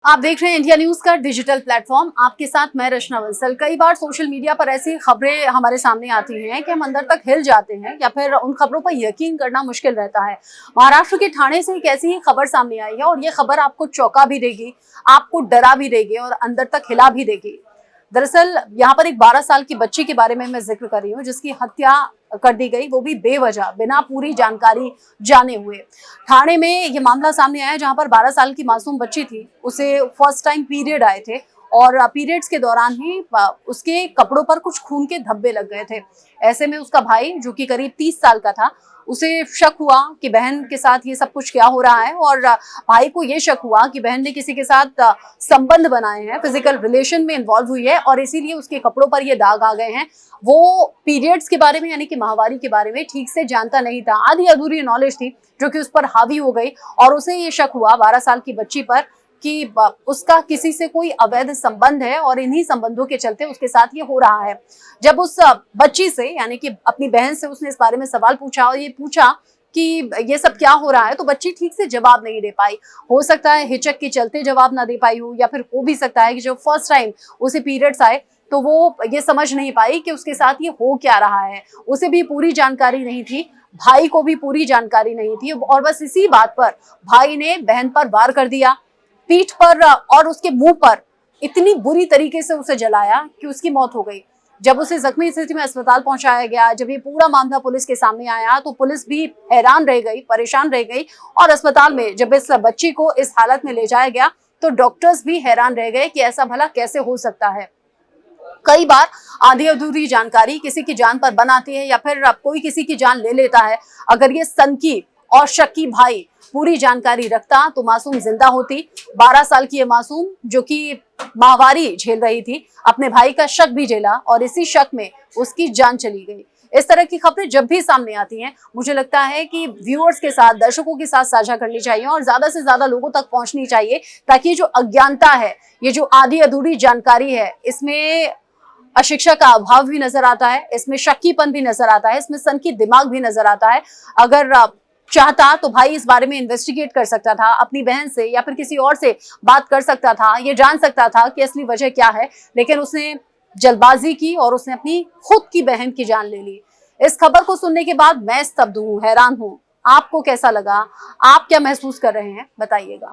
आप देख रहे हैं इंडिया न्यूज का डिजिटल प्लेटफॉर्म। आपके साथ मैं रचना बंसल। कई बार सोशल मीडिया पर ऐसी खबरें हमारे सामने आती हैं कि हम अंदर तक हिल जाते हैं या फिर उन खबरों पर यकीन करना मुश्किल रहता है। महाराष्ट्र के ठाणे से एक ऐसी ही खबर सामने आई है और ये खबर आपको चौंका भी देगी, आपको डरा भी देगी और अंदर तक हिला भी देगी। दरअसल यहाँ पर एक 12 साल की बच्ची के बारे में मैं जिक्र कर रही हूँ जिसकी हत्या कर दी गई, वो भी बेवजह, बिना पूरी जानकारी जाने हुए। ठाणे में ये मामला सामने आया जहाँ पर 12 साल की मासूम बच्ची थी, उसे फर्स्ट टाइम पीरियड आए थे और पीरियड्स के दौरान ही उसके कपड़ों पर कुछ खून के धब्बे लग गए थे। ऐसे में उसका भाई जो कि करीब 30 साल का था, उसे शक हुआ कि बहन के साथ ये सब कुछ क्या हो रहा है और भाई को ये शक हुआ कि बहन ने किसी के साथ संबंध बनाए हैं, फिजिकल रिलेशन में इन्वॉल्व हुई है और इसीलिए उसके कपड़ों पर ये दाग आ गए हैं। वो पीरियड्स के बारे में यानी कि माहवारी के बारे में ठीक से जानता नहीं था, आधी अधूरी नॉलेज थी जो कि उस पर हावी हो गई और उसे ये शक हुआ 12 साल की बच्ची पर कि उसका किसी से कोई अवैध संबंध है और इन्हीं संबंधों के चलते उसके साथ ये हो रहा है। जब उस बच्ची से यानी कि अपनी बहन से उसने इस बारे में सवाल पूछा और ये पूछा कि ये सब क्या हो रहा है, तो बच्ची ठीक से जवाब नहीं दे पाई। हो सकता है हिचक के चलते जवाब ना दे पाई हो या फिर हो भी सकता है कि जब फर्स्ट टाइम उसे पीरियड्स आए तो वो ये समझ नहीं पाई कि उसके साथ ये हो क्या रहा है। उसे भी पूरी जानकारी नहीं थी, भाई को भी पूरी जानकारी नहीं थी और बस इसी बात पर भाई ने बहन पर वार कर दिया, पीठ पर और उसके मुंह पर इतनी बुरी तरीके से उसे जलाया कि उसकी मौत हो गई। जब उसे जख्मी स्थिति में अस्पताल पहुंचाया गया, जब ये पूरा मामला पुलिस के सामने आया तो पुलिस भी हैरान रह गई, परेशान रह गई और अस्पताल में जब इस बच्ची को इस हालत में ले जाया गया तो डॉक्टर्स भी हैरान रह गए कि ऐसा भला कैसे हो सकता है। कई बार आधी अधूरी जानकारी किसी की जान पर बनाती है या फिर कोई किसी की जान ले लेता है। अगर ये सनकी और शक्की भाई पूरी जानकारी रखता तो मासूम जिंदा होती। 12 साल की ये मासूम जो कि माहवारी झेल रही थी, अपने भाई का शक भी झेला और इसी शक में उसकी जान चली गई। इस तरह की खबरें जब भी सामने आती हैं, मुझे लगता है कि व्यूअर्स के साथ, दर्शकों के साथ साझा करनी चाहिए और ज्यादा से ज्यादा लोगों तक पहुंचनी चाहिए ताकि जो अज्ञानता है, ये जो आधी अधूरी जानकारी है, इसमें अशिक्षा का अभाव भी नजर आता है, इसमें शक्कीपन भी नजर आता है, इसमें सनकी दिमाग भी नजर आता है। अगर चाहता तो भाई इस बारे में इन्वेस्टिगेट कर सकता था, अपनी बहन से या फिर किसी और से बात कर सकता था, ये जान सकता था कि असली वजह क्या है, लेकिन उसने जल्दबाजी की और उसने अपनी खुद की बहन की जान ले ली। इस खबर को सुनने के बाद मैं स्तब्ध हूँ, हैरान हूँ। आपको कैसा लगा? आप क्या महसूस कर रहे हैं? बताइएगा।